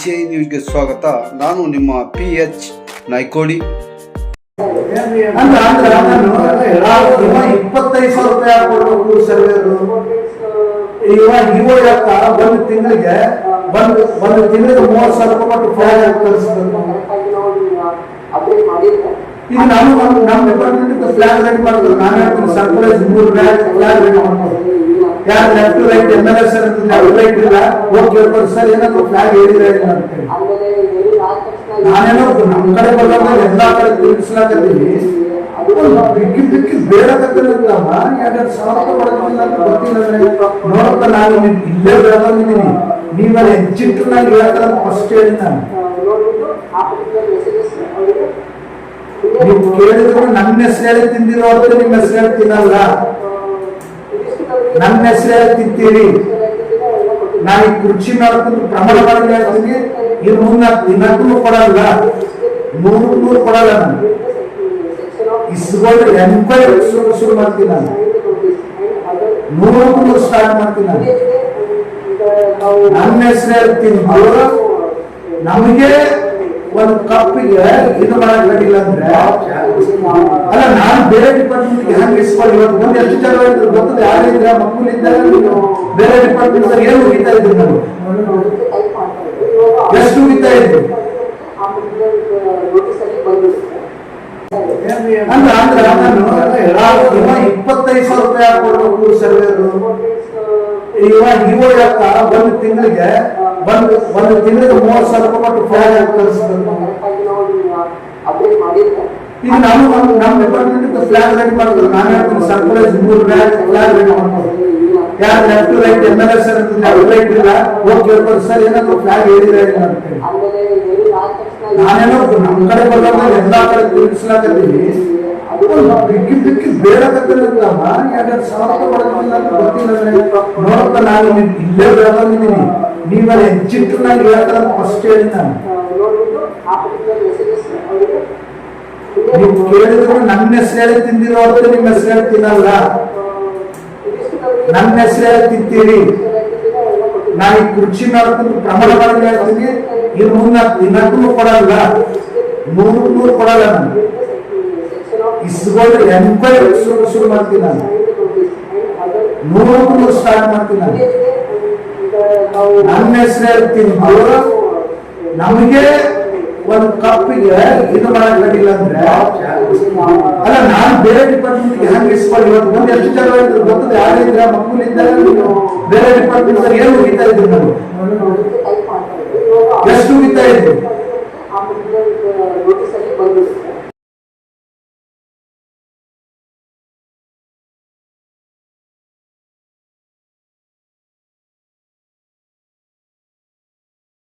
PCI ನ್ಯೂಸ್ಗೆ ಸ್ವಾಗತ. ನಾನು ನಿಮ್ಮ PH ನಾಯ್ಕೋಡಿ. 25,000 ರೂಪಾಯಿ ಕೊಡಬೇಕು ಸರ್ವೇರು. ಇವಾಗ ಒಂದು ತಿಂಗಳಿಗೆ 30,000 ರೂಪಾಯಿ ಕೊಟ್ಟು ಫ್ಲಾಗ್ ಹಾಕಿ ಕಳಿಸ್ಬೇಕು. ಈಗ ನಾನು ನಮ್ಮ ಡಿಪಾರ್ಟ್ಮೆಂಟ್ ಫ್ಲಾಗ್ ರೆಡಿ ಮಾಡ್ತಾರೆ. ನಾನು ಹೇಳ್ತೀನಿ ಸರ್ಪ್ರೈಸ್ 3 ಫ್ಲಾಗ್ ರೆಡಿ ಮಾಡ್ತಾರೆ. ಯಾರು left right MLA sir left right ಇಲ್ಲ ಹೋಗಿ ಕೇಳ್ತಾರೆ ಸರ್ ಏನಾದ್ರು ಫ್ಲಾಗ್ ಹೇಳಿದ್ರೆ ಇಲ್ಲ ಅಂತ ಹೇಳಿ. ನಾನೇನೋ ನಮ್ಮ ಕಡೆ ಬರೋದ್ರೆ ಎಲ್ಲಾ ಕಡೆ ತಿಳಿಸ್ಲಾಕತ್ತೀವಿ. ಬಿಕ್ಕಿ ಬೇಡಕತ್ತಿಲ್ಲಮ್ಮ 2,000 ಕೊಡೋದಿಲ್ಲ ಅಂತ ಗೊತ್ತಿಲ್ಲ. ನೋಡಪ್ಪ ನಾನು ಇಲ್ಲೇ ಬೆಳೆದಿದ್ದೀನಿ, ನೀವಲ್ಲಿ ಹೆಚ್ಚಿಟ್ಟು ನಾನು ಹೇಳ್ತಾರೆ ಫಸ್ಟ್ ಹೇಳಿ. ನಾನು ನೀವು ಕೇಳಿದ್ರು ನನ್ನ ಹೆಸರು ಹೇಳಿ ತಿಂದಿರೋ ಹೊರತು ನಿಮ್ಮ ಹೆಸರು ಹೇಳಿ ತಿನ್ನಲ್ಲ. ನನ್ನ ಹೆಸರು ಹೇಳಿ ತಿಂತೀರಿ. ನಾನು ಈ ಕುರ್ಚಿ ಮಾಡ್ಕೊಂಡು ಪ್ರಮಾಣ ಮಾಡಿ ಹೇಳ್ತೀನಿ, ಇನ್ನು ಮುಂದೆ ದಿನಕ್ಕೂ ಕೊಡಲ್ಲ, 100 ಕೊಡಲ್ಲ. ನಾನು ಇಸ್ಕೊಂಡು ಎಂಕ್ವೈರಿ ಶುರು ಮಾಡ್ತೀನಿ. ನಾನು 100 ಸ್ಟಾರ್ಟ್ ಮಾಡ್ತೀನಿ. ನಾನು ನನ್ನ ಹೆಸರು ಹೇಳ್ತೀನಿ. ಅವರು ನಮಗೆ ಒಂದು ಕಪ್ಪಿಗೆ ಇದು ಮಾಡಕ್ ರೆಡಿಲ್ಲ ಅಂದ್ರೆ ಅಲ್ಲ, ನಾನು ಬೇರೆ ಡಿಪಾರ್ಟ್ಮೆಂಟ್ಗೆ ಹೆಂಗ್ ಇಸ್ಕೊಂಡು ಇವತ್ತು ಮುಂದೆ ಎಷ್ಟು ಜನ ಗೊತ್ತದೆ ಯಾರಿದ್ರೆ ಮಕ್ಕಳಿದ್ದಾಗ ಬೇರೆ ಡಿಪಾರ್ಟ್ಮೆಂಟ್ ಏನು ಮುಗಿತಾ ಇದ್ರು, ನಾನು ಎಷ್ಟು ಮುಗಿತಾ ಇದ್ರು ಅಂದ್ರೆ 25,000 ರೂಪಾಯಿ ಕೊಡಬೇಕು ಸರ್ವೇರು. ಇವಾಗ ಒಂದು ತಿಂಗಳಿಗೆ 30,000 ರೂಪಾಯಿ ಕೊಟ್ಟು ಫ್ಲಾಗ್ ಹಾಕಿ ಕಳಿಸ್ಬೇಕು. ಈಗ ನಾನು ನಮ್ಮ ಡಿಪಾರ್ಟ್ಮೆಂಟ್ ಫ್ಲಾಗ್ ರೆಡಿ ಮಾಡ್ತಾರೆ. ನಾನು ಹೇಳ್ತೀನಿ ಸರ್ಪ್ರೈಸ್ 3 ಫ್ಲಾಗ್ ರೆಡಿ ಮಾಡ್ತಾರೆ. ಯಾರು left right MLA sir left right ಇಲ್ಲ ಹೋಗಿ ಕೇಳ್ತಾರೆ ಸರ್ ಏನಾದ್ರು ಫ್ಲಾಗ್ ಹೇಳಿದ್ರೆ ಇಲ್ಲ ಅಂತ ಹೇಳಿ. ನಾನೇನೋ ನಮ್ಮ ಕಡೆ ಬರೋದ್ರೆ ಎಲ್ಲಾ ಕಡೆ ತಿಳಿಸ್ಲಾಕತ್ತೀವಿ. ಬಿಕ್ಕಿ ಬೇಡಕತ್ತಿಲ್ಲಮ್ಮ 2,000 ಕೊಡೋದಿಲ್ಲ ಅಂತ ಗೊತ್ತಿಲ್ಲ. ನೋಡಪ್ಪ ನಾನು ಇಲ್ಲೇ ಬೆಳೆದಿದ್ದೀನಿ, ನೀವಲ್ಲಿ ಹೆಚ್ಚಿಟ್ಟು ನಾನು ಹೇಳ್ತಾರೆ ಫಸ್ಟ್ ಹೇಳಿ. ನಾನು ನೀವು ಕೇಳಿದ್ರು ನನ್ನ ಹೆಸರು ಹೇಳಿ ತಿಂದಿರೋ ಹೊರತು ನಿಮ್ಮ ಹೆಸರು ಹೇಳಿ ತಿನ್ನಲ್ಲ. ನನ್ನ ಹೆಸರು ಹೇಳಿ ತಿಂತೀರಿ. ನಾನು ಈ ಕುರ್ಚಿ ಮಾಡ್ಕೊಂಡು ಪ್ರಮಾಣ ಮಾಡಿ ಹೇಳ್ತೀನಿ, ಇನ್ನು ಮುಂದೆ ದಿನಕ್ಕೂ ಕೊಡಲ್ಲ, 100 ಕೊಡಲ್ಲ. ನಾನು ಇಸ್ಕೊಂಡು ಎಂಕ್ವೈರಿ ಶುರು ಮಾಡ್ತೀನಿ. ನಾನು 100 ಸ್ಟಾರ್ಟ್ ಮಾಡ್ತೀನಿ. ನಾನು ನನ್ನ ಹೆಸರು ಹೇಳ್ತೀನಿ. ಅವರು ನಮಗೆ ಒಂದು ಕಪ್ಪಿಗೆ ಇದು ಮಾಡಕ್ ರೆಡಿಲ್ಲ ಅಂದ್ರೆ ಅಲ್ಲ, ನಾನು ಬೇರೆ ಡಿಪಾರ್ಟ್ಮೆಂಟ್ಗೆ ಹೆಂಗ್ ಇಸ್ಕೊಂಡು ಇವತ್ತು ಮುಂದೆ ಎಷ್ಟು ಜನ ಗೊತ್ತದೆ ಯಾರಿದ್ರೆ ಮಕ್ಕಳಿದ್ದಾಗ ಬೇರೆ ಡಿಪಾರ್ಟ್ಮೆಂಟ್ ಏನು ಮುಗಿತಾ ಇದ್ರು, ನಾನು ಎಷ್ಟು ಮುಗಿತಾ ಇದ್ರು